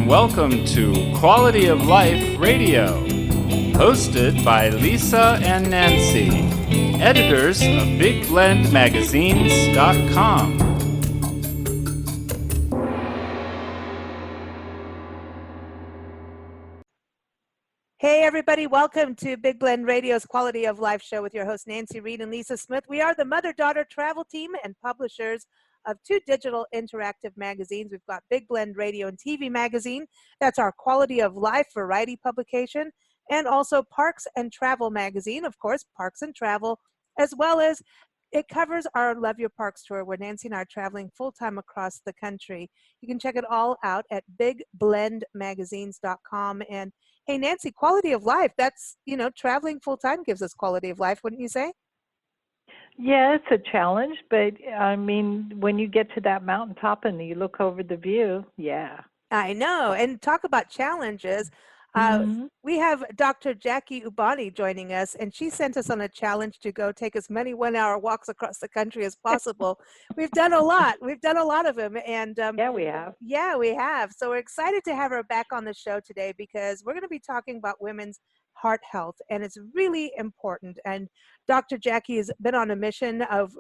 welcome to Quality of Life Radio, hosted by Lisa and Nancy, editors of BigBlendMagazines.com. Hey everybody, welcome to Big Blend Radio's Quality of Life show with your hosts Nancy Reed and Lisa Smith. We are the mother-daughter travel team and publishers of two digital interactive magazines. We've got Big Blend Radio and TV magazine. That's our Quality of Life variety publication. And also Parks and Travel magazine, of course, Parks and Travel, as well as it covers our Love Your Parks tour where Nancy and I are traveling full-time across the country. You can check it all out at bigblendmagazines.com. And hey, Nancy, quality of life, that's, traveling full-time gives us quality of life, wouldn't you say? Yeah, it's a challenge, but I mean, when you get to that mountaintop and you look over the view, yeah. I know. And talk about challenges. We have Dr. Jackie Eubany joining us, and she sent us on a challenge to go take as many one-hour walks across the country as possible. We've done a lot. We've done a lot of them. And yeah, we have. Yeah, we have. So we're excited to have her back on the show today because we're going to be talking about women's heart health, and it's really important. And Dr. Jackie has been on a mission of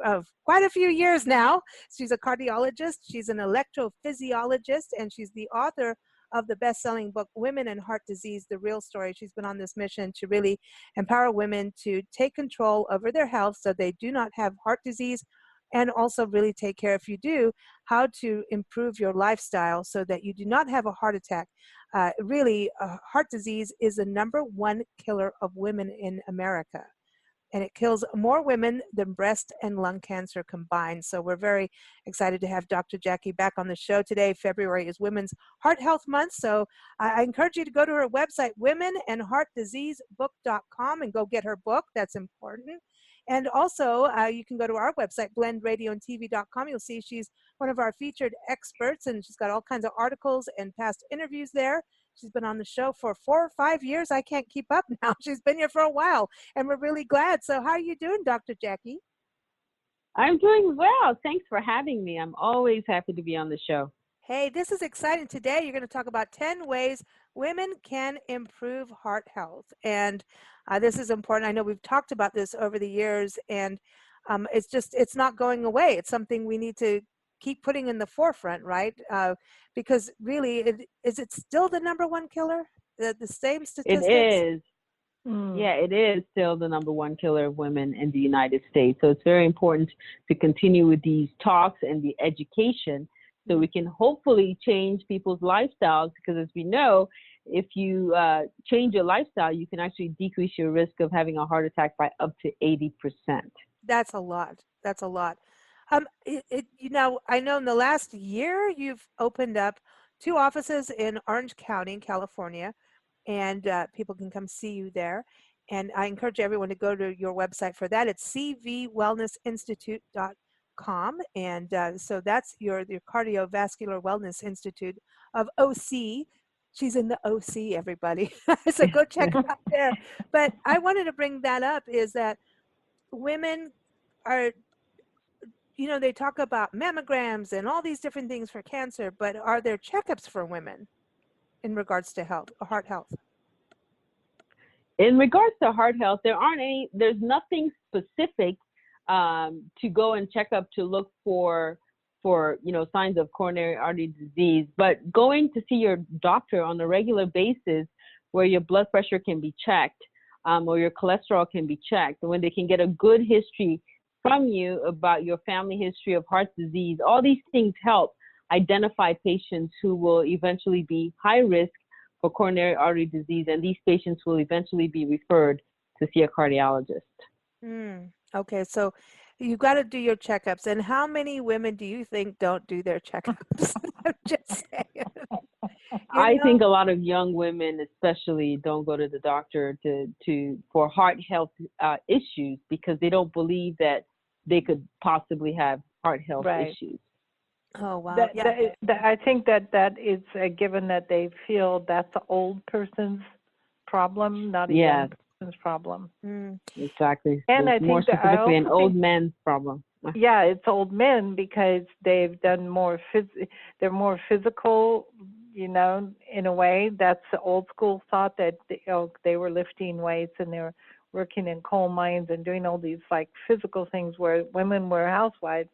quite a few years now. She's a cardiologist, she's an electrophysiologist, and she's the author of the best-selling book, Women and Heart Disease, The Real Story. She's been on this mission to really empower women to take control over their health so they do not have heart disease, and also really take care, if you do, how to improve your lifestyle so that you do not have a heart attack. Heart disease is the #1 killer of women in America. And it kills more women than breast and lung cancer combined. So we're very excited to have Dr. Jackie back on the show today. February is Women's Heart Health Month. So I encourage you to go to her website, womenandheartdiseasebook.com, and go get her book. That's important. And also, you can go to our website, blendradioandtv.com. You'll see she's one of our featured experts, and she's got all kinds of articles and past interviews there. She's been on the show for 4 or 5 years. I can't keep up now. She's been here for a while, and we're really glad. So how are you doing, Dr. Jackie? I'm doing well. Thanks for having me. I'm always happy to be on the show. Hey, this is exciting. Today, you're going to talk about 10 ways women can improve heart health. And this is important. I know we've talked about this over the years, and it's not going away. It's something we need to keep putting in the forefront, right? Because really, is it still the #1 killer? The same statistics? It is. Yeah, it is still the #1 killer of women in the United States. So it's very important to continue with these talks and the education so we can hopefully change people's lifestyles, because as we know, if you change your lifestyle, you can actually decrease your risk of having a heart attack by up to 80%. That's a lot. That's a lot. I know in the last year, you've opened up 2 offices in Orange County, California, and people can come see you there. And I encourage everyone to go to your website for that. It's cvwellnessinstitute.com. And so that's your Cardiovascular Wellness Institute of OC. She's in the OC, everybody. So go check it out there. But I wanted to bring that up is that women are, they talk about mammograms and all these different things for cancer, but are there checkups for women in regards to heart health? In regards to heart health, there's nothing specific to go and check up to look for signs of coronary artery disease, but going to see your doctor on a regular basis where your blood pressure can be checked or your cholesterol can be checked, when they can get a good history from you about your family history of heart disease. All these things help identify patients who will eventually be high risk for coronary artery disease, and these patients will eventually be referred to see a cardiologist. Okay, so you've got to do your checkups. And how many women do you think don't do their checkups? I'm just saying. I think a lot of young women especially don't go to the doctor for heart health issues because they don't believe that they could possibly have heart health issues. Oh, wow. I think that is a given that they feel that's an old person's problem, not a young person's problem. Exactly. And it's more specifically an old man's problem. Yeah, it's old men because they've done more. They're more physical, in a way, that's the old school thought that they were lifting weights and they were working in coal mines and doing all these like physical things where women were housewives.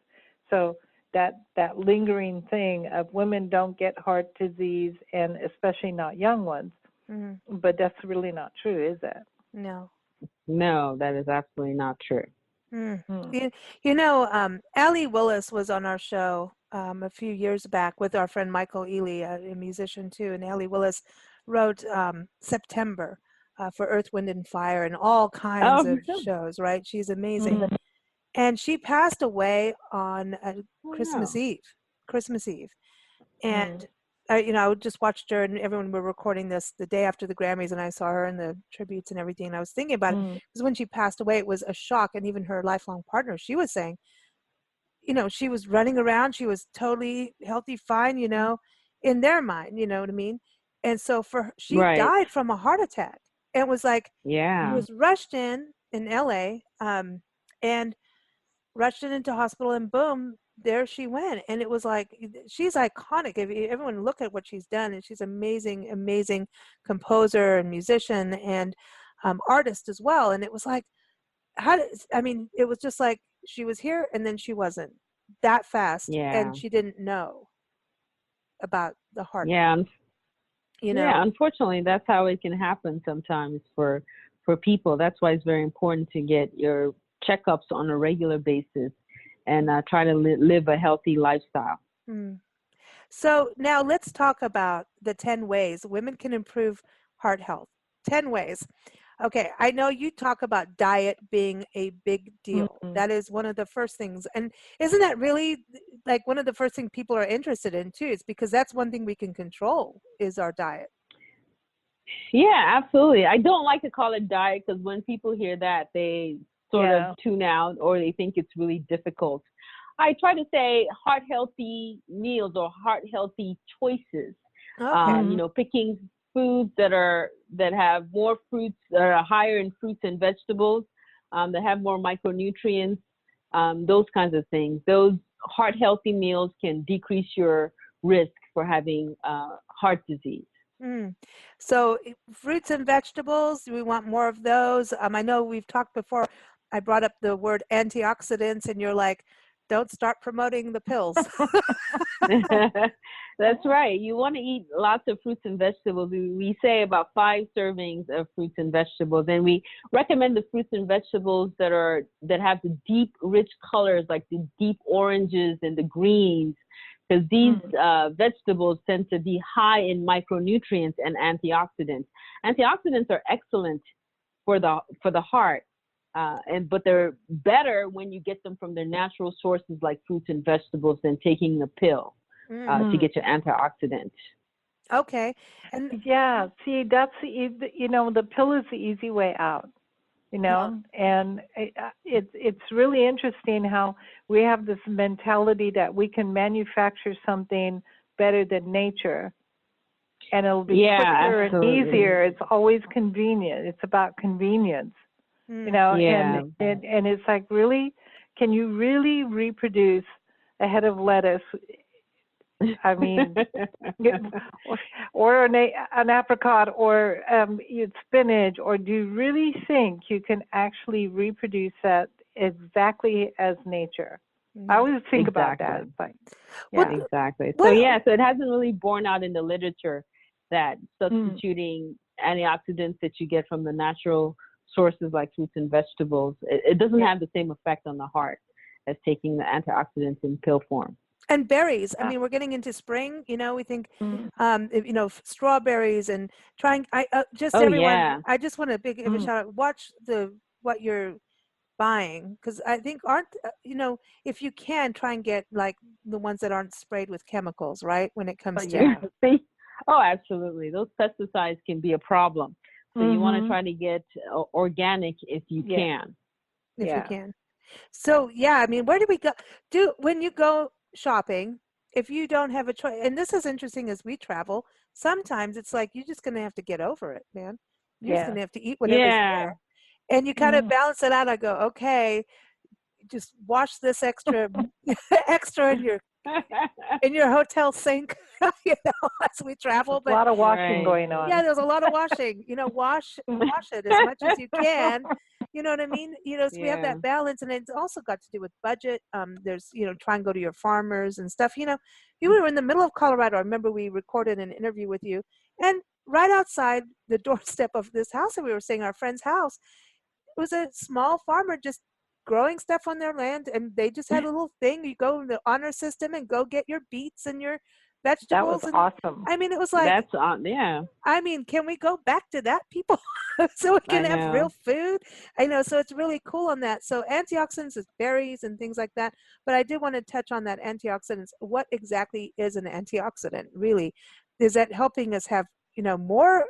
So that lingering thing of women don't get heart disease, and especially not young ones. Mm-hmm. But that's really not true, is it? No. No, that is absolutely not true. Allie Willis was on our show a few years back with our friend Michael Ely, a musician too. And Allie Willis wrote September for Earth, Wind, and Fire and all kinds of shows, right? She's amazing. Mm-hmm. And she passed away on Christmas Eve. And I just watched her, and everyone were recording this the day after the Grammys, and I saw her in the tributes and everything. And I was thinking about it because when she passed away, it was a shock. And even her lifelong partner, she was saying, she was running around, she was totally healthy, fine, in their mind, you know what I mean? And so she died from a heart attack. And it was like, was rushed in LA, and rushed into hospital, and boom, there she went. And it was like, she's iconic. If everyone look at what she's done, and she's amazing composer and musician and artist as well. And it was like, it was just like she was here and then she wasn't, that fast. And she didn't know about the heart. Unfortunately, that's how it can happen sometimes for people. That's why it's very important to get your checkups on a regular basis and try to live a healthy lifestyle. So now let's talk about the 10 ways women can improve heart health. 10 ways. Okay, I know you talk about diet being a big deal. That is one of the first things. And isn't that really like one of the first things people are interested in too? It's because that's one thing we can control is our diet. Yeah, absolutely. I don't like to call it diet because when people hear that, they sort of tune out or they think it's really difficult. I try to say heart healthy meals or heart healthy choices. Okay. Picking foods that have more fruits, that are higher in fruits and vegetables, that have more micronutrients, those kinds of things. Those heart healthy meals can decrease your risk for having heart disease. So fruits and vegetables, we want more of those. I know we've talked before. I brought up the word antioxidants, and you're like, don't start promoting the pills. That's right. You want to eat lots of fruits and vegetables. We say about 5 servings of fruits and vegetables, and we recommend the fruits and vegetables that have the deep, rich colors, like the deep oranges and the greens, because these vegetables tend to be high in micronutrients and antioxidants. Antioxidants are excellent for the heart. But they're better when you get them from their natural sources like fruits and vegetables than taking the pill to get your antioxidants. Okay. And see, that's the pill is the easy way out, and it's really interesting how we have this mentality that we can manufacture something better than nature, and it'll be quicker absolutely. and easier. It's always convenient. It's about convenience. And it's like, really, can you really reproduce a head of lettuce? I mean, or an apricot, or spinach, or do you really think you can actually reproduce that exactly as nature? I always think about that. Like, exactly. So it hasn't really borne out in the literature that substituting antioxidants that you get from the natural sources like fruits and vegetables, it doesn't have the same effect on the heart as taking the antioxidants in pill form. And berries. I mean, we're getting into spring. We think, strawberries and trying. Everyone. I just want to give a shout out. Watch what you're buying, because I think if you can, try and get like the ones that aren't sprayed with chemicals, right? When it comes to oh, absolutely. Those pesticides can be a problem. So you want to try to get organic if you can. If you can. So, I mean, where do we go? When you go shopping, if you don't have a choice, and this is interesting as we travel, sometimes it's like you're just going to have to get over it, man. You're just going to have to eat whatever's there. And you kind of balance it out. I go, okay, just wash this extra in your in your hotel sink, as we travel. A lot of washing Right. going on. Yeah, there's a lot of washing. Wash it as much as you can. You know what I mean? So we have Yeah. that balance, and it's also got to do with budget. There's try and go to your farmers and stuff. You were in the middle of Colorado. I remember we recorded an interview with you, and right outside the doorstep of this house that we were staying, our friend's house, it was a small farmer just growing stuff on their land, and they just had a little thing. You go in the honor system and go get your beets and your That was vegetables. And awesome. I mean, it was like, That's yeah. can we go back to that, people? So we can I have real know. food. So it's really cool on that. So antioxidants is berries and things like that. But I did want to touch on that antioxidants. What exactly is an antioxidant? Really, is that helping us have more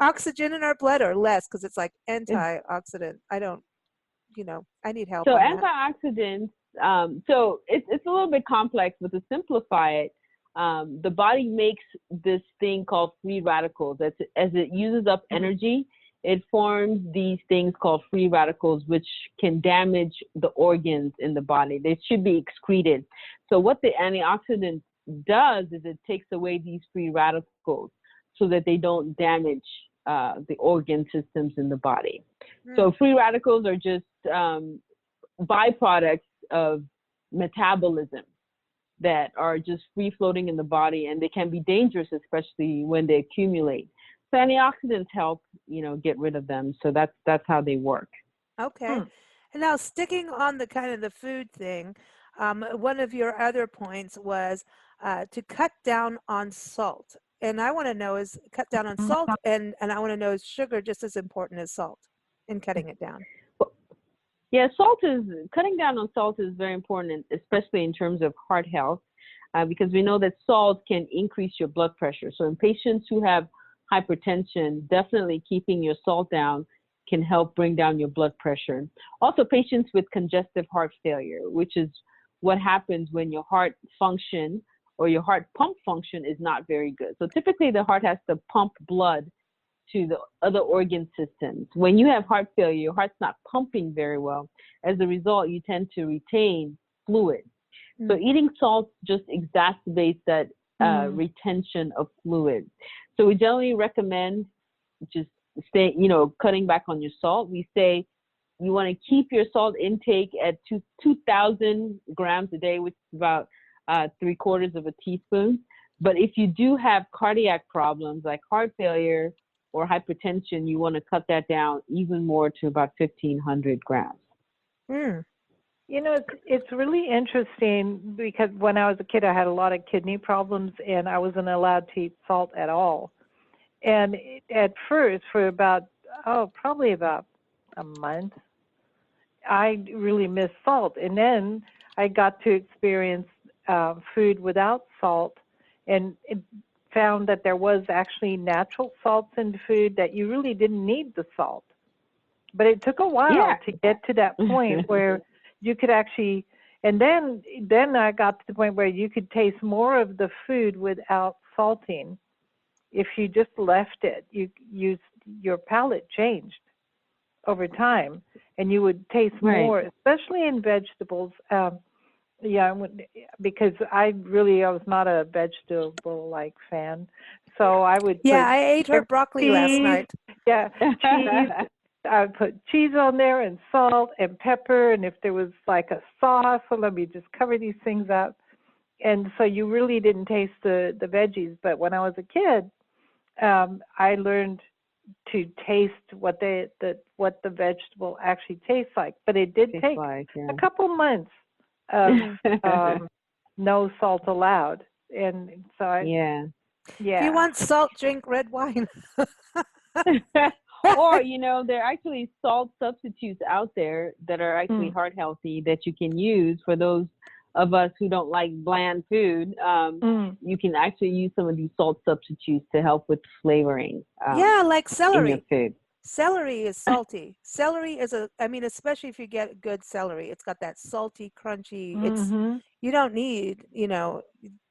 oxygen in our blood or less? Because it's like antioxidant. I don't. I need help So on that. antioxidants. So it's a little bit complex, but to simplify it, the body makes this thing called free radicals. As it uses up energy, it forms these things called free radicals, which can damage the organs in the body. They should be excreted. So what the antioxidant does is it takes away these free radicals so that they don't damage the organ systems in the body. So free radicals are just byproducts of metabolism that are just free floating in the body, and they can be dangerous, especially when they accumulate. So antioxidants help, get rid of them. So that's how they work. Okay. And now sticking on the kind of the food thing, one of your other points was to cut down on salt. And I want to know is cut down on salt, and I want to know is sugar just as important as salt in cutting it down? Yeah, cutting down on salt is very important, especially in terms of heart health, because we know that salt can increase your blood pressure. So in patients who have hypertension, definitely keeping your salt down can help bring down your blood pressure. Also, patients with congestive heart failure, which is what happens when your heart function or your heart pump function is not very good. So typically the heart has to pump blood to the other organ systems. When you have heart failure, your heart's not pumping very well. As a result, you tend to retain fluid. So eating salt just exacerbates that retention of fluid. So we generally recommend just cutting back on your salt. We say you want to keep your salt intake at 2,000 grams a day, which is about 3/4 of a teaspoon. But if you do have cardiac problems like heart failure or hypertension, you want to cut that down even more to about 1,500 grams. It's really interesting because when I was a kid, I had a lot of kidney problems, and I wasn't allowed to eat salt at all. And at first, for probably about a month, I really missed salt. And then I got to experience food without salt, and it found that there was actually natural salts in food, that you really didn't need the salt. But it took a while to get to that point where you could actually, and then I got to the point where you could taste more of the food without salting. If you just left it, your palate changed over time, and you would taste more, especially in vegetables. Because I was not a vegetable fan, so I would. Yeah, I ate her broccoli last night. Yeah, cheese. I would put cheese on there and salt and pepper, and if there was like a sauce, so let me just cover these things up. And so you really didn't taste the veggies. But when I was a kid, I learned to taste what the vegetable actually tastes like. But it did take a couple months of no salt allowed, and so If you want salt, drink red wine. Or there are actually salt substitutes out there that are actually heart healthy that you can use for those of us who don't like bland food. You can actually use some of these salt substitutes to help with flavoring. Like celery. In your food. Celery is salty. Celery is especially if you get good celery, it's got that salty, crunchy. It's you don't need,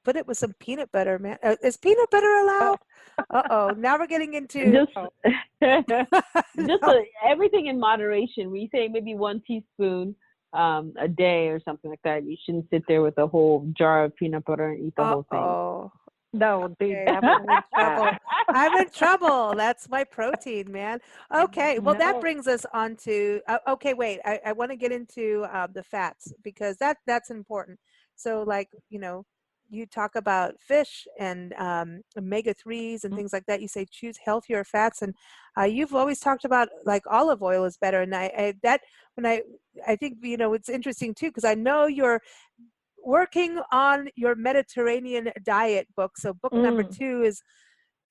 put it with some peanut butter, man. Is peanut butter allowed? Now we're getting into just everything in moderation. We say maybe 1 teaspoon a day or something like that. You shouldn't sit there with a whole jar of peanut butter and eat the whole thing. Oh, No, dude, okay. definitely I'm in trouble. not. I'm in trouble. That's my protein, man. Okay, well, that No. brings us on to, okay, wait, I want to get into the fats because that's important. So, like, you talk about fish and omega-3s and things like that. You say choose healthier fats, and you've always talked about like olive oil is better. And I think it's interesting too because I know you're working on your Mediterranean diet book. So book number 2 is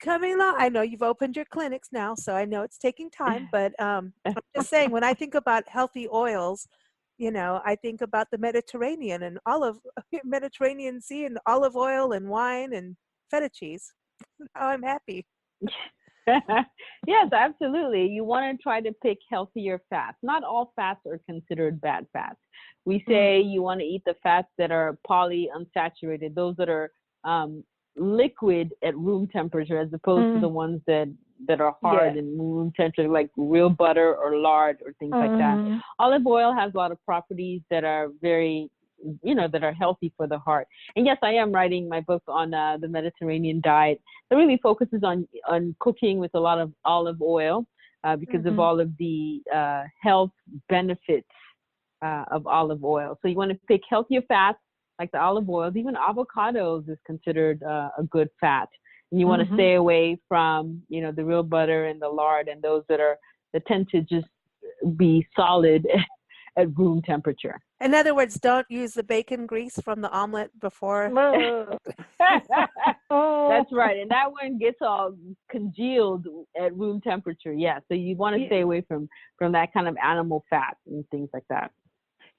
coming along. I know you've opened your clinics now, so I know it's taking time, but I'm just saying when I think about healthy oils, I think about the Mediterranean and Mediterranean Sea and olive oil and wine and feta cheese. Oh, I'm happy. Yes, absolutely. You want to try to pick healthier fats. Not all fats are considered bad fats. We say you want to eat the fats that are polyunsaturated, those that are liquid at room temperature, as opposed to the ones that are hard and room temperature, like real butter or lard or things like that. Olive oil has a lot of properties that are very, that are healthy for the heart. And yes, I am writing my book on the Mediterranean diet that really focuses on cooking with a lot of olive oil because of all of the health benefits of olive oil. So you want to pick healthier fats like the olive oils. Even avocados is considered a good fat. And you want to stay away from, the real butter and the lard and those that tend to just be solid at room temperature. In other words, don't use the bacon grease from the omelet before. That's right. And that one gets all congealed at room temperature. Yeah. So you want to stay away from that kind of animal fat and things like that.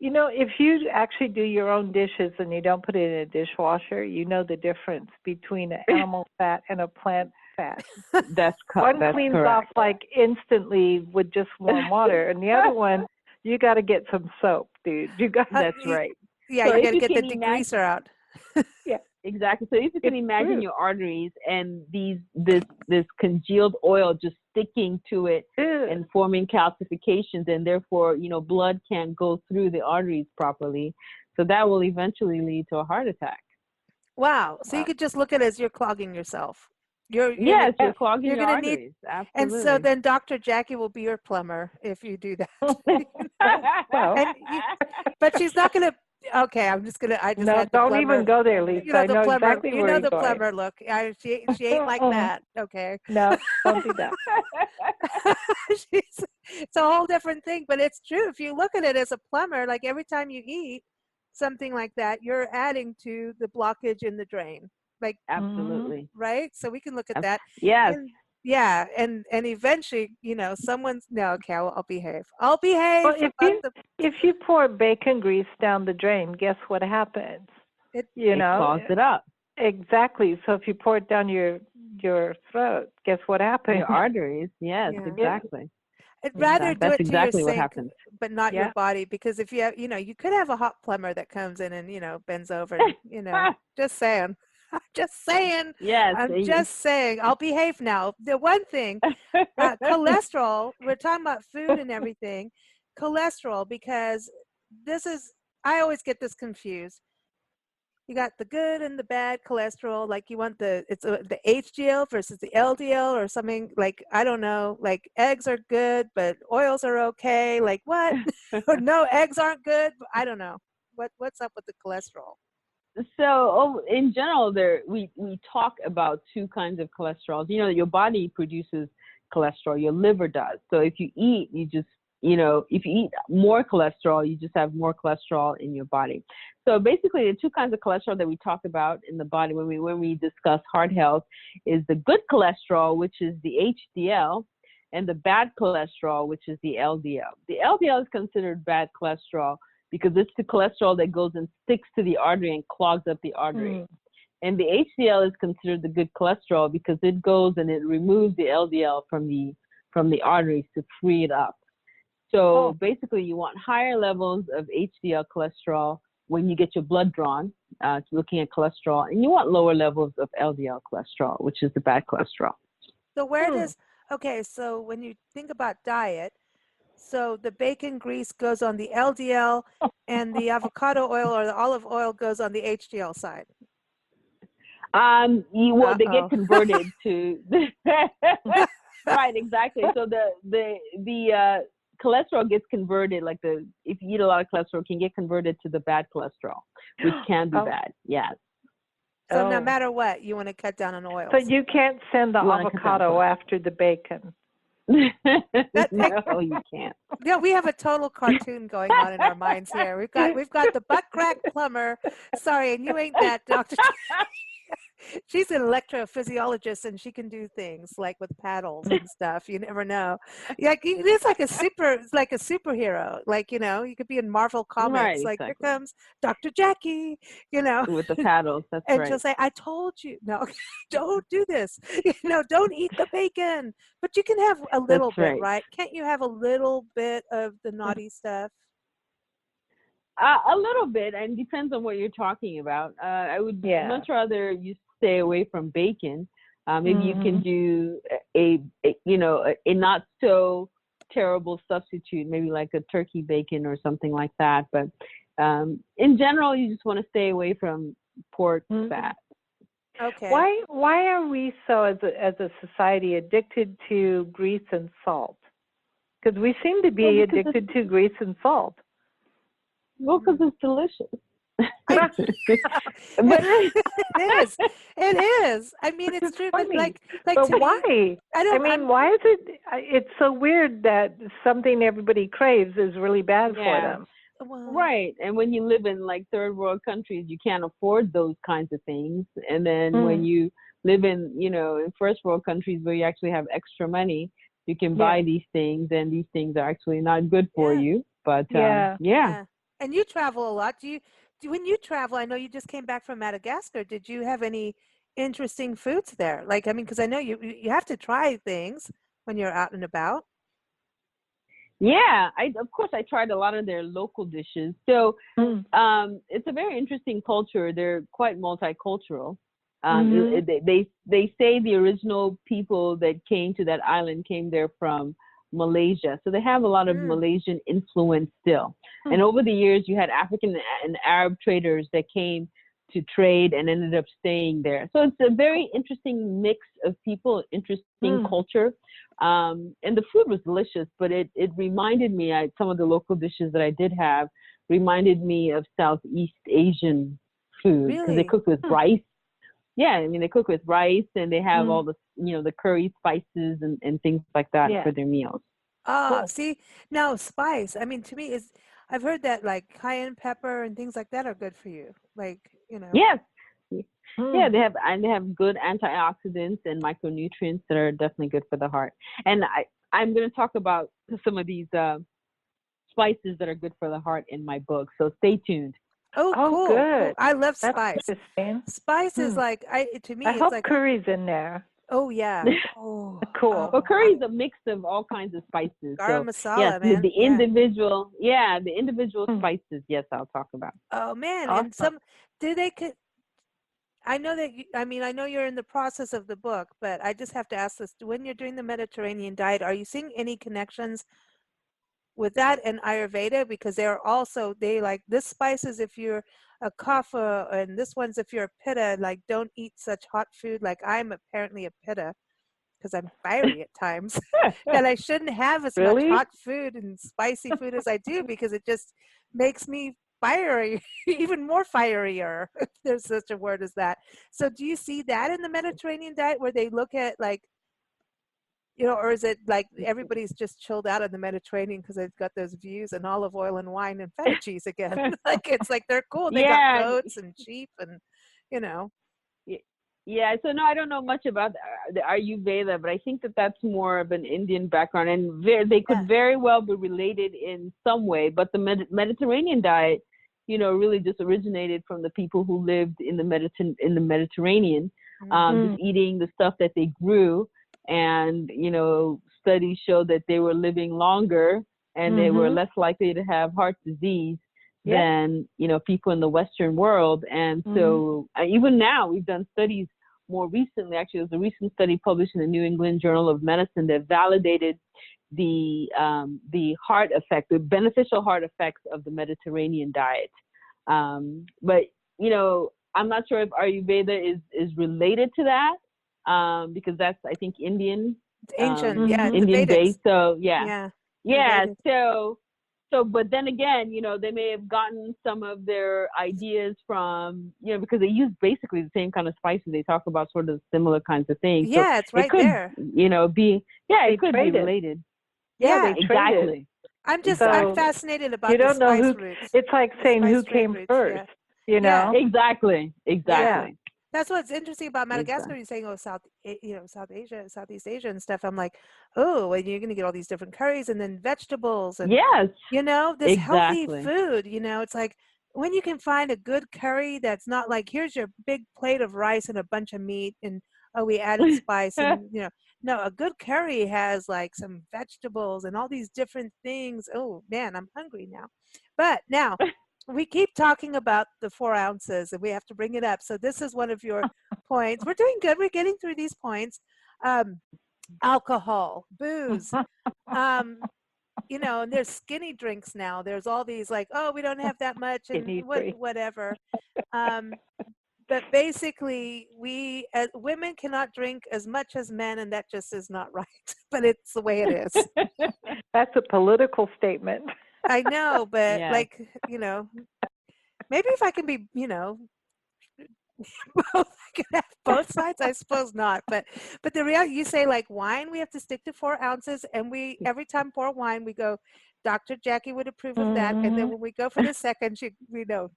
If you actually do your own dishes and you don't put it in a dishwasher, you know the difference between an animal fat and a plant fat. That's One cleans correct. off like instantly with just warm water, and the other one, you got to get some soap, dude. That's right. Yeah, So you got to get the degreaser out. Yeah, exactly. So if you can imagine your arteries and this congealed oil just sticking to it and forming calcifications, and therefore blood can't go through the arteries properly, so that will eventually lead to a heart attack. Wow. So you could just look at it as you're clogging yourself. You're clogging your arteries. Absolutely. And so then Dr. Jackie will be your plumber if you do that. But she's not going to. Okay, I just no, had the don't plumber. even go there, Lisa. I know plumber, exactly where you're the going. plumber look. She ain't like that. Okay. No, don't do that. It's a whole different thing, but it's true. If you look at it as a plumber, like every time you eat something like that, you're adding to the blockage in the drain. Like absolutely. Right? So we can look at that. Yes. And eventually, someone's okay, I'll behave. I'll behave. Well, if you pour bacon grease down the drain, guess what happens? It clogs it up. Exactly. So if you pour it down your throat, guess what happens? Your arteries. Yes, exactly. I'd rather do it to exactly your what sink, happens. but not your body, because if you have, you could have a hot plumber that comes in and bends over. Just saying. Just saying. Yes. I'm just saying. I'll behave now. The one thing, cholesterol. We're talking about food and everything. Cholesterol, because I always get this confused. You got the good and the bad cholesterol. Like you want the HDL versus the LDL or something. Like I don't know. Like eggs are good, but oils are okay. Like what? Or no, eggs aren't good. I don't know. What's up with the cholesterol? So in general, we talk about two kinds of cholesterol. Your body produces cholesterol. Your liver does. So if you eat, if you eat more cholesterol, you just have more cholesterol in your body. So basically, the two kinds of cholesterol that we talk about in the body when we discuss heart health is the good cholesterol, which is the HDL, and the bad cholesterol, which is the LDL. The LDL is considered bad cholesterol because it's the cholesterol that goes and sticks to the artery and clogs up the artery. And the HDL is considered the good cholesterol because it goes and it removes the LDL from the arteries to free it up. So basically, you want higher levels of HDL cholesterol when you get your blood drawn, looking at cholesterol, and you want lower levels of LDL cholesterol, which is the bad cholesterol. So so when you think about diet, So the bacon grease goes on the LDL, and the avocado oil or the olive oil goes on the HDL side. Well, they Uh-oh. get converted to right, exactly. So the cholesterol gets converted, like if you eat a lot of cholesterol, it can get converted to the bad cholesterol, which can be bad. Yes. So no matter what, you want to cut down on oils. So you can't send the avocado after the bacon. No, you can't. Yeah, we have a total cartoon going on in our minds here. We've got the butt crack plumber. Sorry, and you ain't that, Dr. She's an electrophysiologist, and she can do things like with paddles and stuff. You never know. Like it's like a superhero. Like, you know, you could be in Marvel comics. Right, like exactly. Here comes Dr. Jackie. You know, With the paddles. That's and right. she'll say, "I told you, no, don't do this. You know, don't eat the bacon." But you can have a little bit, right? Can't you have a little bit of the naughty stuff? A little bit, and depends on what you're talking about. I would much rather you stay away from bacon. Maybe you can do a not so terrible substitute, maybe like a turkey bacon or something like that. But in general, you just want to stay away from pork fat. Okay. Why are we so, as a society, addicted to grease and salt? Because we seem to be addicted to grease and salt. Well, because it's delicious. It is. I mean, it's true. But but why? Why is it? It's so weird that something everybody craves is really bad for them. Right. And when you live in like third world countries, you can't afford those kinds of things. And then when you live in, in first world countries where you actually have extra money, you can buy these things, and these things are actually not good for you. But And you travel a lot. When you travel, I know you just came back from Madagascar. Did you have any interesting foods there? Like, I mean, because I know you have to try things when you're out and about. Yeah, of course I tried a lot of their local dishes. So it's a very interesting culture. They're quite multicultural. They say the original people that came to that island came there from Malaysia. So they have a lot of Malaysian influence still. And over the years, you had African and Arab traders that came to trade and ended up staying there. So it's a very interesting mix of people, interesting culture. And the food was delicious, but it reminded me, some of the local dishes that I did have reminded me of Southeast Asian food, because they cook with rice. Yeah, I mean, they cook with rice, and they have all the, the curry spices and things like that for their meals. Oh, see, now spice. I mean, to me, I've heard that like cayenne pepper and things like that are good for you. Like, Yes. Yeah, they have good antioxidants and micronutrients that are definitely good for the heart. And I'm going to talk about some of these spices that are good for the heart in my book. So stay tuned. Oh, cool. Good. Cool. I love spice. Spice is like, to me, I it's hope like curry's in there. Oh yeah. Oh, cool. Well, curry is a mix of all kinds of spices. Garam masala, yes, man. the individual, the individual spices. Yes, I'll talk about. Oh man, awesome. and I know that I know you're in the process of the book, but I just have to ask this: when you're doing the Mediterranean diet, are you seeing any connections with that and Ayurveda? Because they like this spices if you're a kapha, and this one's if you're a pitta. Like, don't eat such hot food. Like, I'm apparently a pitta because I'm fiery at times, and I shouldn't have as much hot food and spicy food as I do, because it just makes me fiery, even more fierier, if there's such a word as that. So do you see that in the Mediterranean diet, where they look at like, or is it like everybody's just chilled out in the Mediterranean because they've got those views and olive oil and wine and feta cheese again? Like, it's like they're cool. They got goats and sheep and, Yeah, so no, I don't know much about the Ayurveda, but I think that that's more of an Indian background, and they could very well be related in some way. But the Mediterranean diet, really just originated from the people who lived in the Mediterranean, just eating the stuff that they grew, and studies show that they were living longer and they were less likely to have heart disease than people in the Western world. And so even now, we've done studies more recently. Actually, there was a recent study published in the New England Journal of Medicine that validated the heart effect, the beneficial heart effects of the Mediterranean diet. But I'm not sure if Ayurveda is related to that, because that's, I think, Indian, It's ancient, yeah, it's Indian Vedic. based. So yeah. Vedic. So, but then again, they may have gotten some of their ideas from, because they use basically the same kind of spices. They talk about sort of similar kinds of things. Yeah, so it's right it could, there. it could be traded. related. Yeah, they traded. Exactly. I'm fascinated about You the don't know spice who. roots. It's like saying who spice trade came routes, first. Yeah. Exactly. That's what's interesting about Madagascar. Exactly. You're saying, South Asia, Southeast Asia and stuff. I'm like, oh, and you're going to get all these different curries and then vegetables and, Yes. this healthy Exactly. food, it's like when you can find a good curry that's not like, here's your big plate of rice and a bunch of meat and, we added spice and, no, a good curry has like some vegetables and all these different things. Oh man, I'm hungry now. But now, we keep talking about the 4 ounces and we have to bring it up. So this is one of your points. We're doing good. We're getting through these points. Alcohol, booze, and there's skinny drinks now. There's all these like, oh, we don't have that much and whatever. But basically we as women cannot drink as much as men, and that just is not right. But it's the way it is. That's a political statement. I know, but Yeah. like, maybe if I can be, both, I can have both sides. I suppose not, but the reality, you say like wine, we have to stick to 4 ounces, and we every time pour wine, we go, Dr. Jackie would approve of that, and then when we go for the second,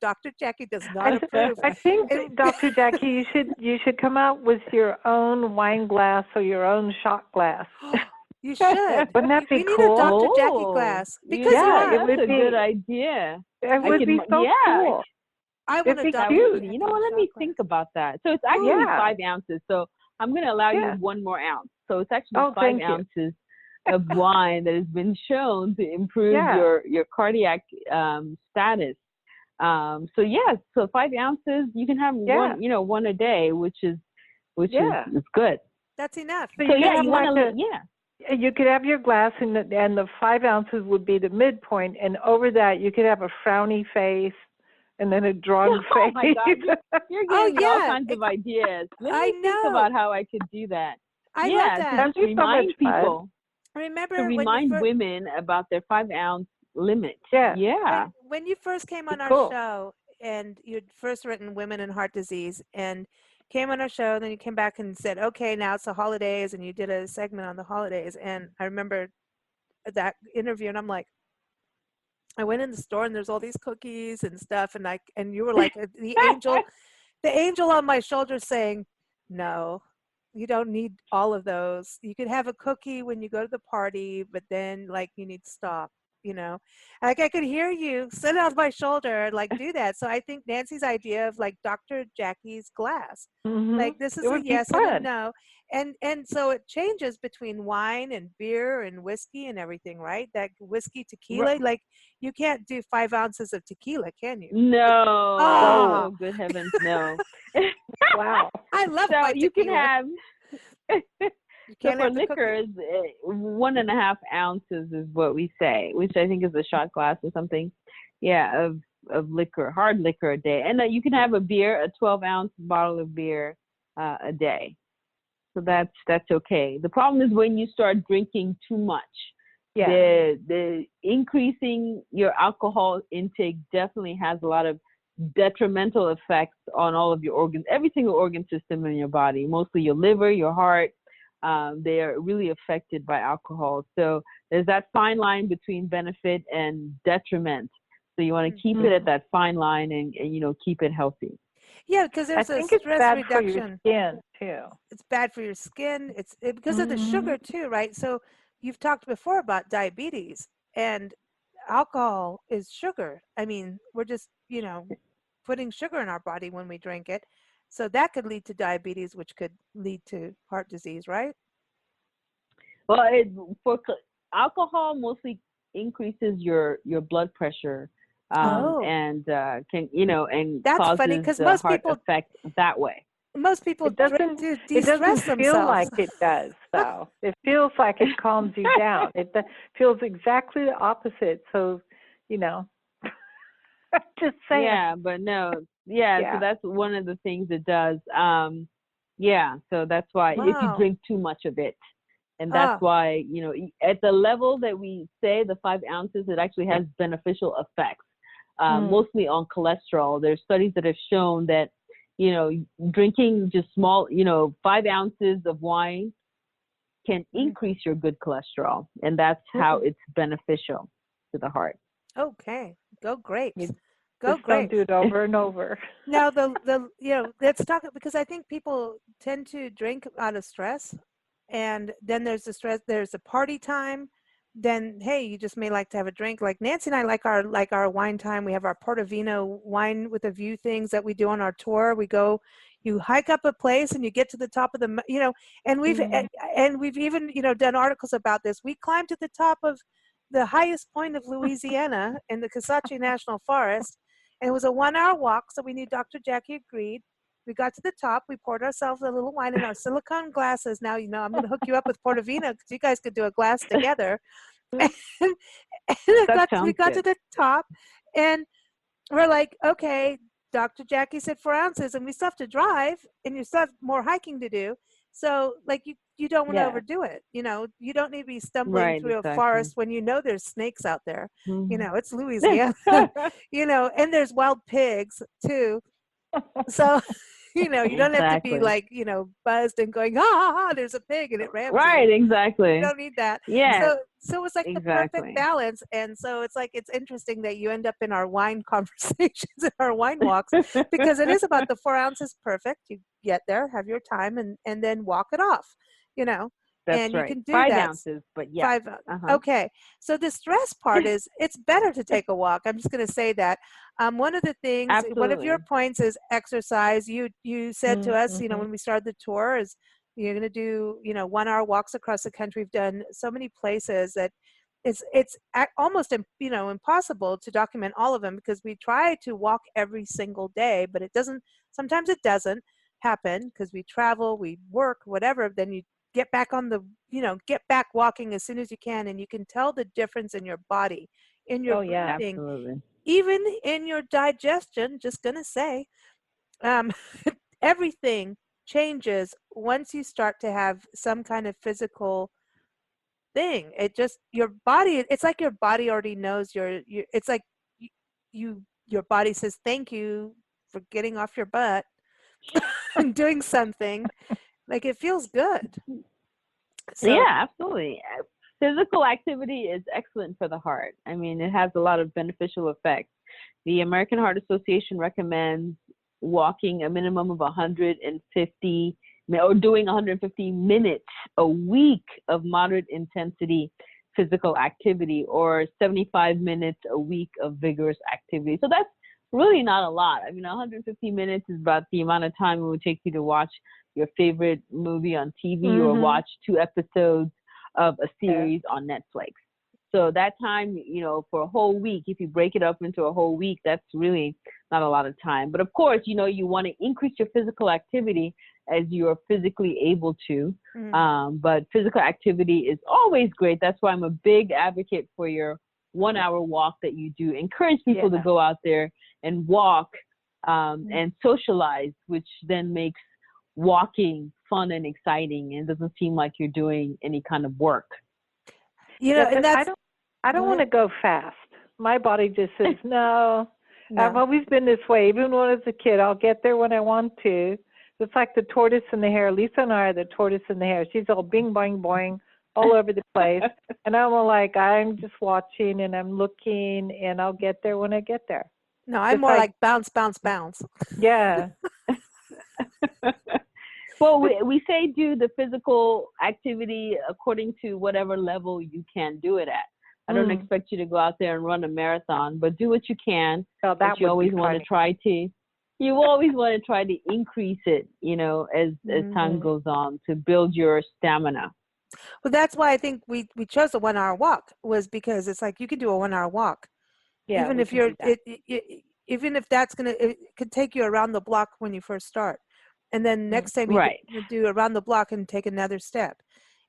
Dr. Jackie does not approve. I think, Dr. Jackie, you should come out with your own wine glass or your own shot glass. You should. Wouldn't that be we cool? need a Dr. Jackie glass because that's a good idea. It would be so cool. I want to that would be, let me think about that. So it's actually 5 ounces. So I'm going to allow you 1 more ounce. So it's actually 5 ounces of wine that has been shown to improve your cardiac status. So 5 ounces, you can have one a day, which is good. That's enough. So you could have your glass, and the 5 ounces would be the midpoint, and over that you could have a frowny face, and then a drunk face. Oh my God, you're getting me all kinds of ideas. Let me think about how I could do that. I love that. To remind people. Remember to remind women about their 5 ounce limit. Yeah. When you first came on our show, and you'd first written Women and Heart Disease, and came on our show, and then you came back and said, okay, now it's the holidays, and you did a segment on the holidays. And I remember that interview, and I'm like, I went in the store and there's all these cookies and stuff, and you were like the angel on my shoulder saying, no, you don't need all of those. You could have a cookie when you go to the party, but then like you need to stop. Like I could hear you sit on my shoulder, like do that. So I think Nancy's idea of like Dr. Jackie's glass, like this is a yes and a no, and so it changes between wine and beer and whiskey and everything, right? That whiskey, tequila, like you can't do 5 ounces of tequila, can you? No. Oh good heavens, no. Wow. I love so my tequila. You can have. So for liquors, 1.5 ounces is what we say, which I think is a shot glass or something. Yeah, of liquor, hard liquor a day. And you can have a 12-ounce bottle of beer a day. So that's okay. The problem is when you start drinking too much. Yeah. The increasing your alcohol intake definitely has a lot of detrimental effects on all of your organs, every single organ system in your body, mostly your liver, your heart. They are really affected by alcohol. So there's that fine line between benefit and detriment. So you want to keep it at that fine line and keep it healthy. Yeah, because there's I think stress it's bad reduction. for your skin too. It's bad for your skin. It's because of the sugar too, right? So you've talked before about diabetes, and alcohol is sugar. I mean, we're just putting sugar in our body when we drink it. So that could lead to diabetes, which could lead to heart disease, right? Well, for alcohol mostly increases your blood pressure, and can and that's causes funny because the most heart people effect that way. Most people drink to de-stress themselves. It doesn't feel like it does. though. It feels like it calms you down. It feels exactly the opposite. So, just saying. Yeah, but no, yeah, so that's one of the things it does. Yeah, so that's why if you Wow. drink too much of it, and that's why, at the level that we say, the 5 ounces, it actually has beneficial effects, mostly on cholesterol. There's studies that have shown that, drinking just small, 5 ounces of wine can increase your good cholesterol, and that's how it's beneficial to the heart. Okay, go grapes. Just don't do it over and over. Now let's talk, because I think people tend to drink out of stress, and then there's the stress. There's a party time. Then hey, you just may like to have a drink. Like Nancy and I like our wine time. We have our Portofino wine with a view things that we do on our tour. We go, you hike up a place and you get to the top of the, and we've even done articles about this. We climbed to the top of the highest point of Louisiana in the Kisatchie National Forest, and it was a 1-hour walk. So we knew Dr. Jackie agreed. We got to the top. We poured ourselves a little wine in our silicone glasses. Now, I'm going to hook you up with Portofino because you guys could do a glass together. And we got to the top, and we're like, okay, Dr. Jackie said 4 ounces, and we still have to drive, and you still have more hiking to do. So, like, you don't want to overdo it. You don't need to be stumbling through a forest when there's snakes out there. It's Louisiana. And there's wild pigs too. So, you don't have to be like, buzzed and going, there's a pig and it rams you. Right, exactly. You don't need that. Yeah. So it's like the perfect balance. And so it's like, it's interesting that you end up in our wine conversations and our wine walks, because it is about the 4 ounces perfect. You get there, have your time, and then walk it off, That's and right. you can do 5 that. ounces, but yeah. 5. Okay. So the stress part is, it's better to take a walk. I'm just going to say that. One of the things, one of your points is exercise. You said to us, when we started the tour, is you're going to do, 1-hour walks across the country. We've done so many places that it's almost, impossible to document all of them, because we try to walk every single day, but sometimes it doesn't happen because we travel, we work, whatever. Then you get back on the, get back walking as soon as you can, and you can tell the difference in your body, in your breathing, absolutely. even in your digestion. Just gonna say, everything changes once you start to have some kind of physical thing. Your body, it's like your body already knows it's like your body says thank you for getting off your butt and doing something. Like, it feels good. So, yeah, absolutely. Physical activity is excellent for the heart. I mean, it has a lot of beneficial effects. The American Heart Association recommends walking a minimum of 150 or doing 150 minutes a week of moderate intensity physical activity, or 75 minutes a week of vigorous activity. So that's really not a lot. I mean, 150 minutes is about the amount of time it would take you to watch your favorite movie on TV or watch 2 episodes of a series on Netflix. So that time, for a whole week, if you break it up into a whole week, that's really not a lot of time. But of course, you want to increase your physical activity as you're physically able to. But physical activity is always great. That's why I'm a big advocate for your 1-hour walk that you do. Encourage people to go out there and walk and socialize, which then makes walking fun and exciting, and doesn't seem like you're doing any kind of work. And that's, I don't want to go fast. My body just says no. I've always been this way. Even when I was a kid, I'll get there when I want to. It's like the tortoise and the hare. Lisa and I are the tortoise and the hare. She's all bing, boing, boing all over the place. And I'm like, I'm just watching and I'm looking, and I'll get there when I get there. No, I'm more like bounce, bounce, bounce. Yeah. Well, we say do the physical activity according to whatever level you can do it at. I don't expect you to go out there and run a marathon, but do what you can. Oh, but you always want to try to. You always want to try to increase it, as time goes on, to build your stamina. Well, that's why I think we chose a 1-hour walk, was because it's like you could do a 1-hour walk. Yeah, even if you're even if it could take you around the block when you first start, and then next time you do around the block and take another step.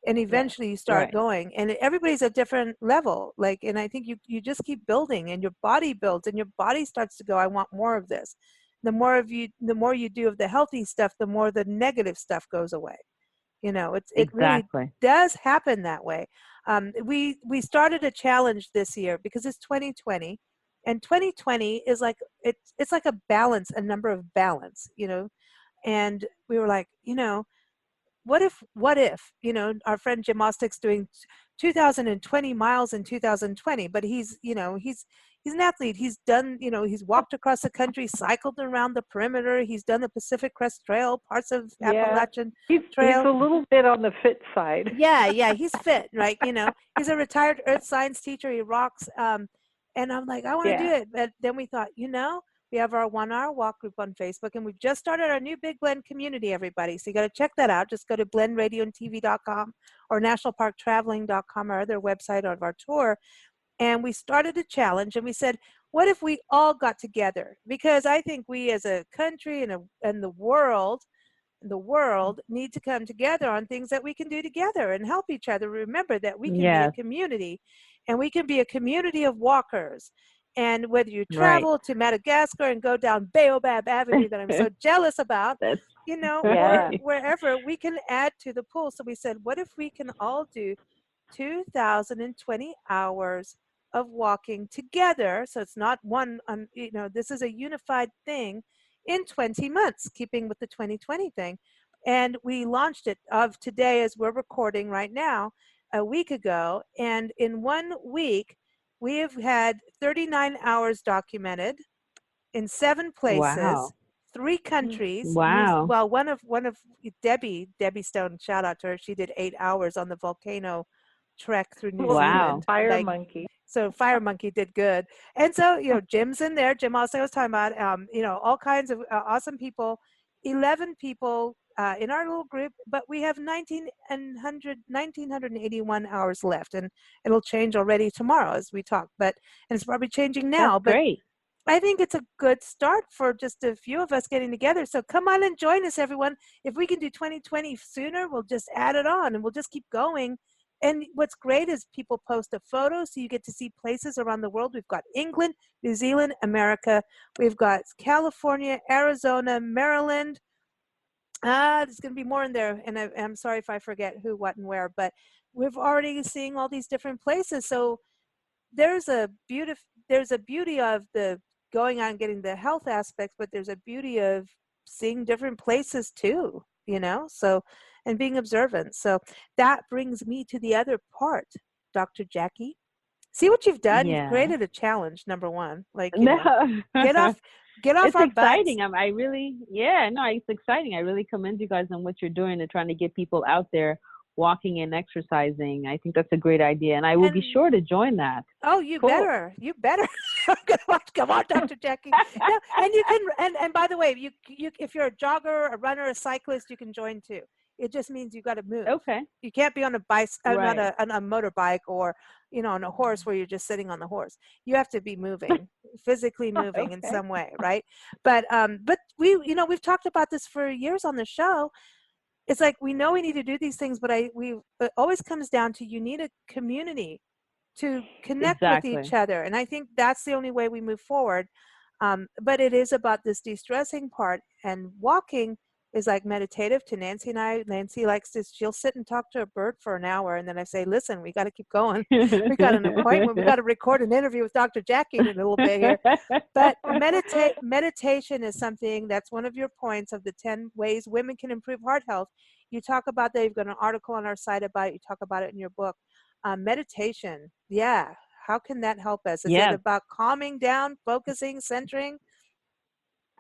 and eventually you start going, and everybody's at different level. Like, and I think you just keep building, and your body builds, and your body starts to go, I want more of this. The more you do of the healthy stuff, the more the negative stuff goes away. You know, it really does happen that way. We started a challenge this year because it's 2020, and 2020 is like it's like a number of balance, you know. And we were like, you know, what if, you know, our friend Jim Ostick's doing 2020 miles in 2020, but he's, you know, he's an athlete. He's done, you know, he's walked across the country, cycled around the perimeter. He's done the Pacific Crest Trail, parts of Appalachian Trail. He's a little bit on the fit side. Yeah, he's fit, right? You know, he's a retired earth science teacher. He rocks. And I'm like, I want to do it. But then we thought, you know, we have our 1 hour walk group on Facebook, and we've just started our new Big Blend community, everybody. So you got to check that out. Just go to blendradioandtv.com or nationalparktraveling.com, our other website of our tour. And we started a challenge, and we said, what if we all got together? Because I think we as a country and the world need to come together on things that we can do together and help each other. Remember that we can be a community, and we can be a community of walkers. And whether you travel to Madagascar and go down Baobab Avenue that I'm so jealous about, you know, or wherever, we can add to the pool. So we said, what if we can all do 2,020 hours of walking together? So it's not one, you know, this is a unified thing in 20 months, keeping with the 2020 thing. And we launched it of today as we're recording right now, a week ago. And in 1 week, we have had 39 hours documented in 7 places, 3 countries. Well, one of Debbie Stone, shout out to her. She did 8 hours on the volcano trek through New Zealand. Fire Monkey. So Fire Monkey did good. And so, you know, Jim's in there. Jim also was talking about, you know, all kinds of awesome people, 11 people in our little group, but we have 1,981 hours left, and it'll change already tomorrow as we talk, and it's probably changing now. That's great. I think it's a good start for just a few of us getting together. So come on and join us, everyone. If we can do 2020 sooner, we'll just add it on, and we'll just keep going. And what's great is people post a photo, so you get to see places around the world. We've got England, New Zealand, America. We've got California, Arizona, Maryland. There's going to be more in there, and I'm sorry if I forget who, what, and where, but we've already seeing all these different places. So there's a beauty of the going on, getting the health aspects, but there's a beauty of seeing different places too, you know, so, and being observant. So that brings me to the other part, Dr. Jackie. See what you've done? You've created a challenge, number one. Like, you know, get off it's our exciting. butts. It's exciting. I really commend you guys on what you're doing and trying to get people out there walking and exercising. I think that's a great idea, and I will be sure to join that. Oh, you better. Come on, Dr. Jackie. Yeah, and you can, and by the way, you if you're a jogger, a runner, a cyclist, you can join too. It just means you got to move. Okay. You can't be on a on a motorbike, or, you know, on a horse where you're just sitting on the horse. You have to be moving, physically moving in some way, right? But we, you know, we've talked about this for years on the show. It's like, we know we need to do these things, but it always comes down to, you need a community to connect with each other. And I think that's the only way we move forward. But it is about this de-stressing part, and walking is like meditative to Nancy and I. Nancy likes this. She'll sit and talk to a bird for an hour, and then I say, listen, we got to keep going. We got an appointment. We got to record an interview with Dr. Jackie in a little bit here. But meditation is something that's one of your points of the 10 ways women can improve heart health. You talk about that. You've got an article on our site about it. You talk about it in your book. Meditation. Yeah. How can that help us? Is it about calming down, focusing, centering?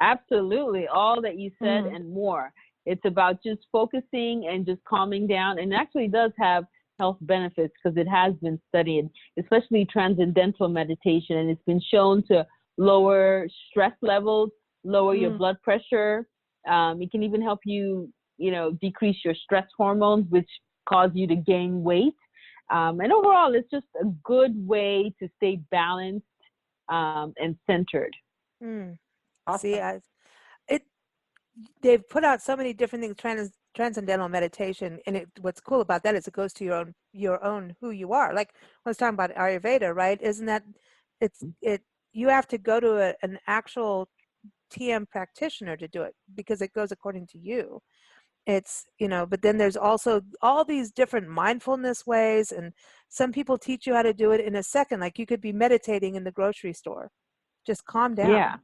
Absolutely. All that you said and more. It's about just focusing and just calming down, and actually does have health benefits because it has been studied, especially transcendental meditation, and it's been shown to lower stress levels, lower your blood pressure. It can even help you, you know, decrease your stress hormones, which cause you to gain weight. And overall, it's just a good way to stay balanced and centered. Awesome. See, they've put out so many different things, transcendental meditation, and what's cool about that is it goes to your own who you are. Like I was talking about Ayurveda, right? Isn't that you have to go to an actual TM practitioner to do it because it goes according to you. It's, but then there's also all these different mindfulness ways, and some people teach you how to do it in a second. Like you could be meditating in the grocery store. Just calm down. Yeah.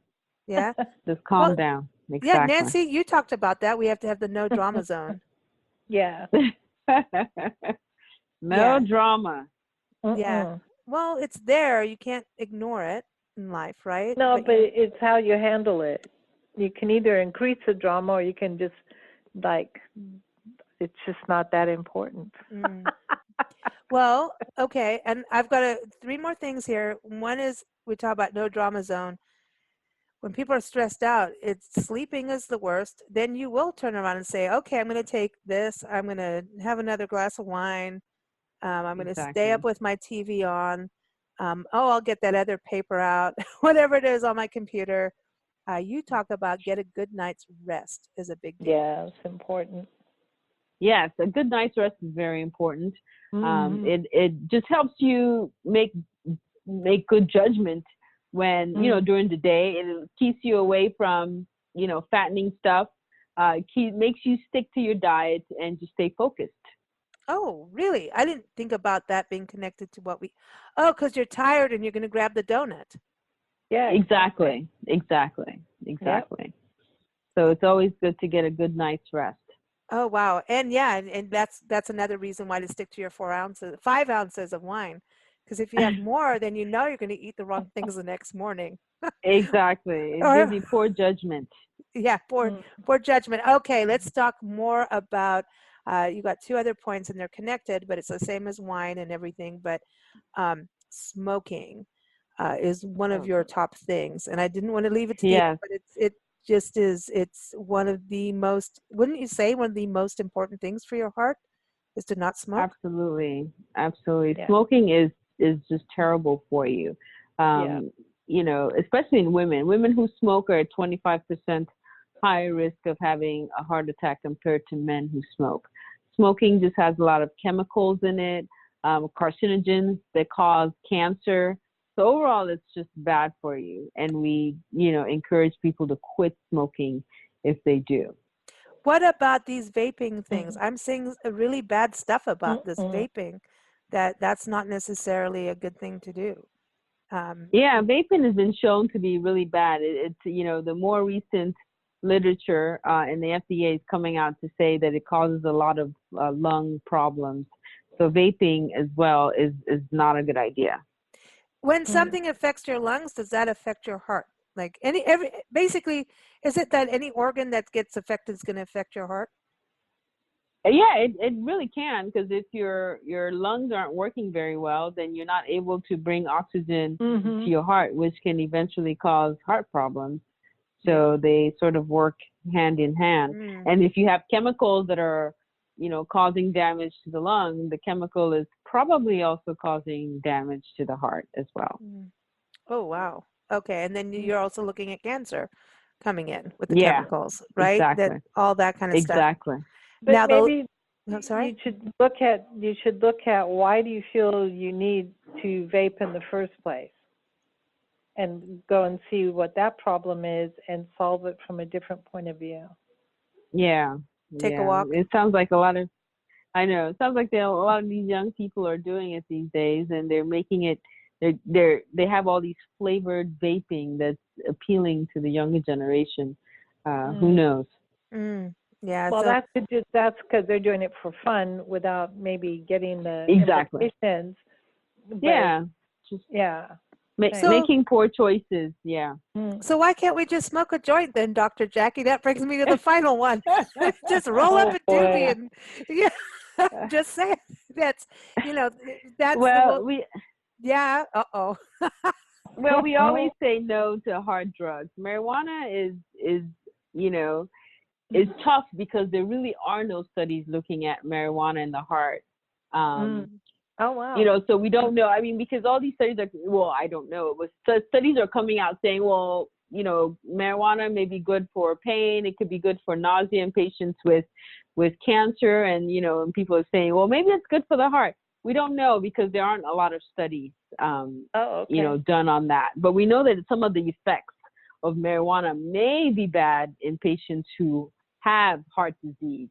Yeah. Just calm down. Exactly. Yeah, Nancy, you talked about that. We have to have the no drama zone. Yeah. No drama. Yeah. Well, it's there. You can't ignore it in life, right? No, but it's how you handle it. You can either increase the drama, or you can just it's just not that important. Well, okay. And I've got 3 more things here. One is we talk about no drama zone. When people are stressed out, sleeping is the worst. Then you will turn around and say, okay, I'm going to take this. I'm going to have another glass of wine. I'm going to stay up with my TV on. I'll get that other paper out, whatever it is on my computer. You talk about get a good night's rest is a big deal. Yeah, it's important. Yes, a good night's rest is very important. It just helps you make good judgment when, during the day. It keeps you away from, fattening stuff. Makes you stick to your diet and just stay focused. Oh, really? I didn't think about that being connected to because you're tired and you're going to grab the donut. Yeah, exactly. Yep. So it's always good to get a good night's rest. Oh, wow. And and that's another reason why to stick to your 5 ounces of wine. Because if you have more, then you're going to eat the wrong things the next morning. Exactly. It gives you poor judgment. Yeah, poor judgment. Okay, let's talk more about, you got 2 other points and they're connected, but it's the same as wine and everything. But smoking is one of your top things. And I didn't want to leave it to the end, but it just is, it's one of the most, wouldn't you say one of the most important things for your heart is to not smoke? Absolutely. Yeah. Smoking is just terrible for you. Especially in women who smoke are at 25% higher risk of having a heart attack compared to men who smoke. Smoking just has a lot of chemicals in it, carcinogens that cause cancer. So overall, it's just bad for you. And we, encourage people to quit smoking if they do. What about these vaping things? I'm seeing really bad stuff about this vaping, that's not necessarily a good thing to do. Vaping has been shown to be really bad. It's, the more recent literature and the FDA is coming out to say that it causes a lot of lung problems. So vaping as well is not a good idea. When something affects your lungs, does that affect your heart? Like basically, is it that any organ that gets affected is going to affect your heart? Yeah, it really can, because if your lungs aren't working very well, then you're not able to bring oxygen to your heart, which can eventually cause heart problems. So they sort of work hand in hand. And if you have chemicals that are, causing damage to the lung, the chemical is probably also causing damage to the heart as well. Oh, wow. Okay. And then you're also looking at cancer coming in with the chemicals, right? Exactly. All that kind of stuff. Exactly. But now, maybe I'm sorry? you should look at why do you feel you need to vape in the first place, and go and see what that problem is and solve it from a different point of view. Yeah. Take a walk. It sounds like I know. It sounds like a lot of these young people are doing it these days, and they're making it. They have all these flavored vaping that's appealing to the younger generation. Who knows? Yeah. Well, so, that's because they're doing it for fun without maybe getting the implications. Making poor choices. Yeah. So why can't we just smoke a joint then, Dr. Jackie? That brings me to the final one. Just roll up a doobie and just say that's that's well well, we always say no to hard drugs. Marijuana is is tough because there really are no studies looking at marijuana in the heart. Oh, wow. So we don't know. I mean, because all these studies I don't know. Studies are coming out saying, well, marijuana may be good for pain. It could be good for nausea in patients with cancer. And, and people are saying, well, maybe it's good for the heart. We don't know because there aren't a lot of studies, done on that. But we know that some of the effects of marijuana may be bad in patients who have heart disease.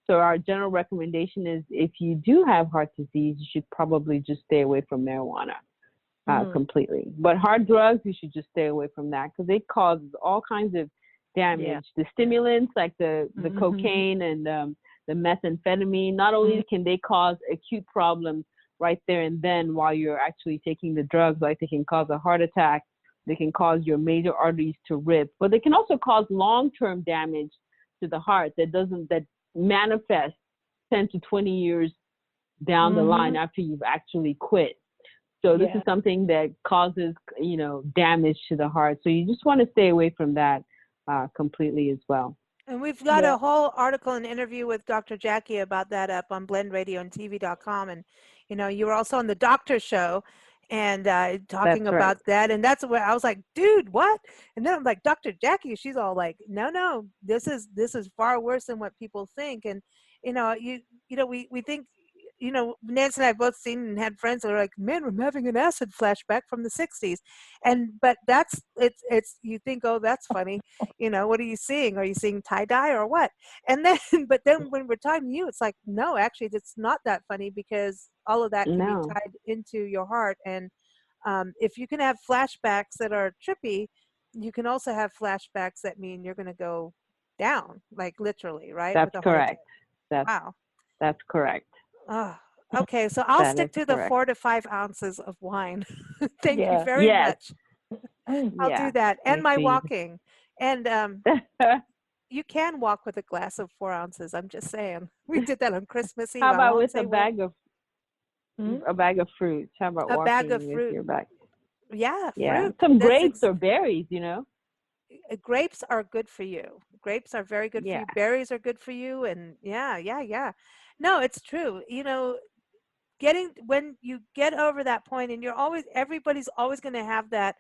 So our general recommendation is if you do have heart disease, you should probably just stay away from marijuana completely. But hard drugs, you should just stay away from that because they cause all kinds of damage. Yeah. The stimulants like the cocaine and the methamphetamine, not only can they cause acute problems right there and then while you're actually taking the drugs, like they can cause a heart attack, they can cause your major arteries to rip, but they can also cause long-term damage to the heart that manifests 10 to 20 years down the line after you've actually quit. So this is something that causes, damage to the heart. So you just want to stay away from that completely as well. And we've got a whole article and interview with Dr. Jackie about that up on blendradioandtv.com. And, you were also on the doctor show and talking about that. And that's where I was like, dude, what? And then I'm like, Dr. Jackie, she's all like, no, this is far worse than what people think. And, we think, Nancy and I both seen and had friends that are like, man, I'm having an acid flashback from the 60s. But it's you think, oh, that's funny. What are you seeing? Are you seeing tie-dye or what? And then, but then when we're talking to you, it's like, no, actually, it's not that funny because all of that can be tied into your heart. And if you can have flashbacks that are trippy, you can also have flashbacks that mean you're going to go down, like literally, right? That's correct. That's correct. Oh, okay. So I'll stick to the 4 to 5 ounces of wine. Thank you very much. I'll do that. And my walking. And you can walk with a glass of 4 ounces. I'm just saying. We did that on Christmas Eve. How about with a bag of fruits? How about a bag of with fruit? Your bag? Yeah. Fruit. Some grapes or berries, Grapes are good for you. Grapes are very good for you. Berries are good for you. And yeah. No, it's true. When you get over that point and everybody's always going to have that,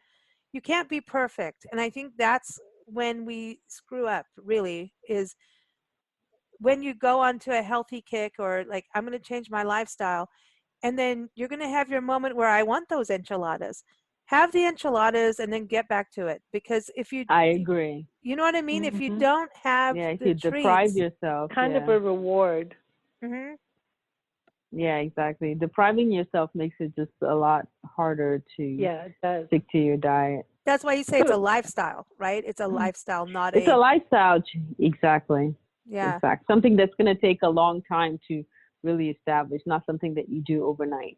you can't be perfect. And I think that's when we screw up really is when you go onto a healthy kick or like, I'm going to change my lifestyle. And then you're going to have your moment where I want those enchiladas. Have the enchiladas and then get back to it. Because I agree. You know what I mean? If you don't have if the you deprive yourself. Kind of a reward. Mm-hmm. Yeah, exactly. Depriving yourself makes it just a lot harder to stick to your diet. That's why you say it's a lifestyle, right? It's a lifestyle, not It's a lifestyle. Exactly. Yeah. Exactly. Something that's going to take a long time to really establish, not something that you do overnight.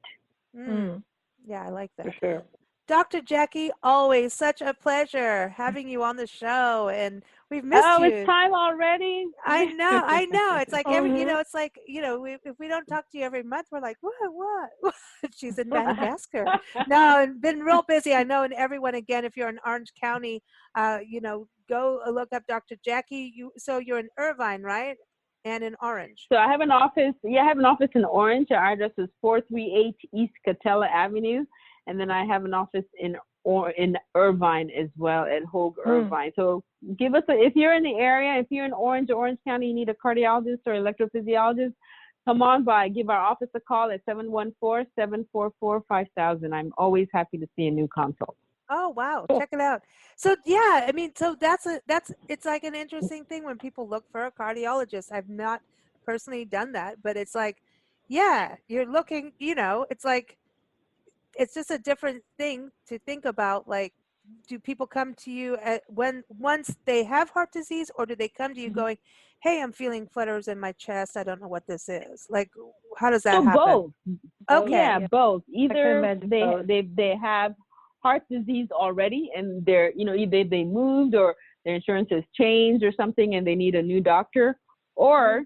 Yeah, I like that. For sure. Dr. Jackie, always such a pleasure having you on the show, and we've missed you. Oh, it's time already? I know. It's like it's like if we don't talk to you every month, we're like, what? She's in Madagascar. No, and been real busy. I know, and everyone again, if you're in Orange County, go look up Dr. Jackie. So you're in Irvine, right? And in Orange. So I have an office. Yeah, I have an office in Orange. Our address is 438 East Catella Avenue. And then I have an office in Irvine as well at Hogue Irvine. So give us if you're in the area, if you're in Orange or Orange County, you need a cardiologist or electrophysiologist, come on by. Give our office a call at 714-744-5000. I'm always happy to see a new consult. Oh, wow. Cool. Check it out. So, yeah, I mean, so it's like an interesting thing when people look for a cardiologist. I've not personally done that, but it's like, yeah, you're looking, it's like, it's just a different thing to think about. Like, do people come to you once they have heart disease, or do they come to you going, hey, I'm feeling flutters in my chest. I don't know what this is. Like, how does that happen? Both. Okay. Yeah, both. Either they have heart disease already and they're, either they moved or their insurance has changed or something and they need a new doctor, or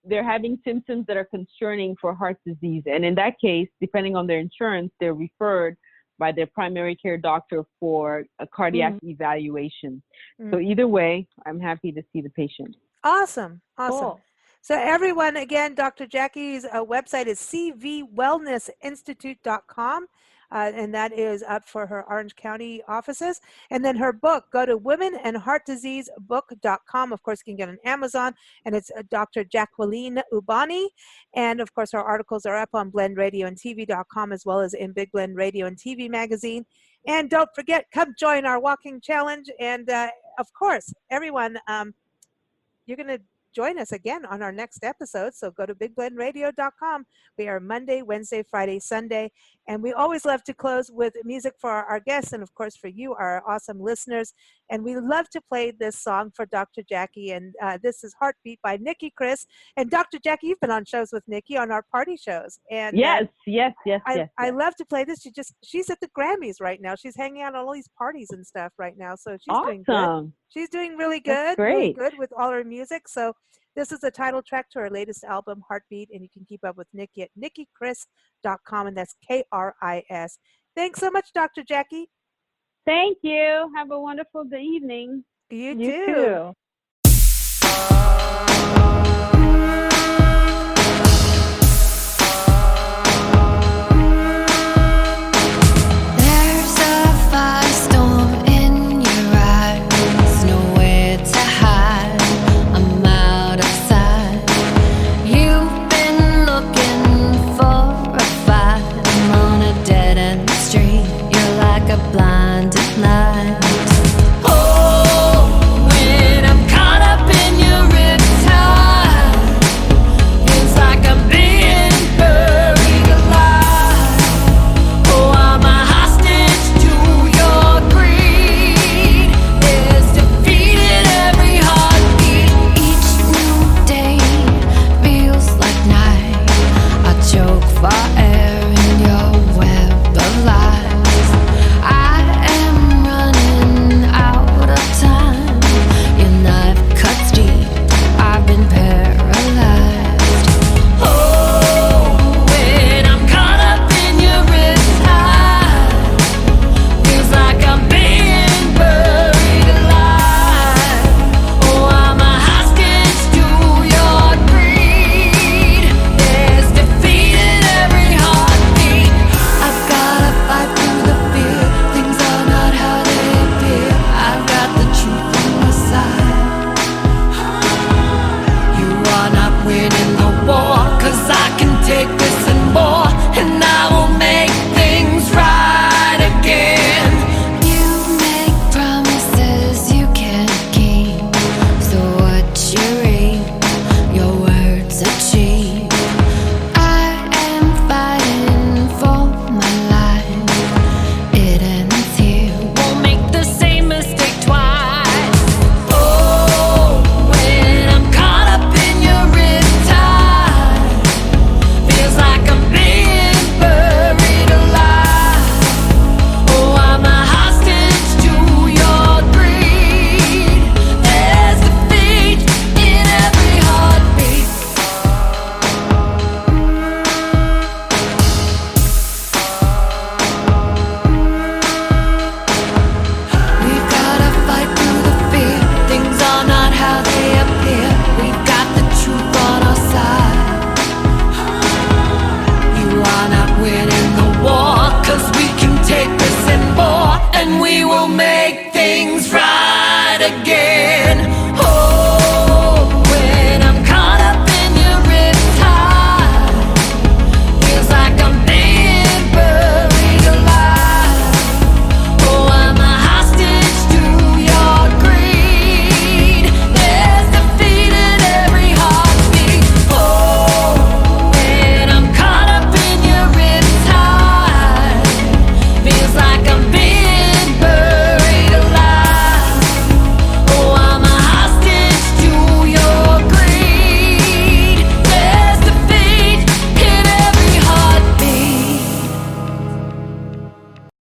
they're having symptoms that are concerning for heart disease. And in that case, depending on their insurance, they're referred by their primary care doctor for a cardiac evaluation. So either way, I'm happy to see the patient. Awesome. Cool. So everyone, again, Dr. Jackie's website is cvwellnessinstitute.com. and that is up for her Orange County offices. And then her book, go to womenandheartdiseasebook.com. Of course, you can get it on Amazon, and it's Dr. Jacqueline Eubany. And of course, our articles are up on blendradioandtv.com as well as in Big Blend Radio and TV magazine. And don't forget, come join our walking challenge. And of course, everyone, you're going to join us again on our next episode. So go to bigblendradio.com. We are Monday, Wednesday, Friday, Sunday. And we always love to close with music for our guests and, of course, for you, our awesome listeners. And we love to play this song for Dr. Jackie. And this is Heartbeat by Nikki Chris. And Dr. Jackie, you've been on shows with Nikki on our party shows. And Yes. I love to play this. She's at the Grammys right now. She's hanging out at all these parties and stuff right now. So she's doing good. She's doing really good, really good with all her music. So this is the title track to her latest album, Heartbeat, and you can keep up with Nikki at nikkichris.com, and that's KRIS. Thanks so much, Dr. Jackie. Thank you. Have a wonderful evening. You You too. too.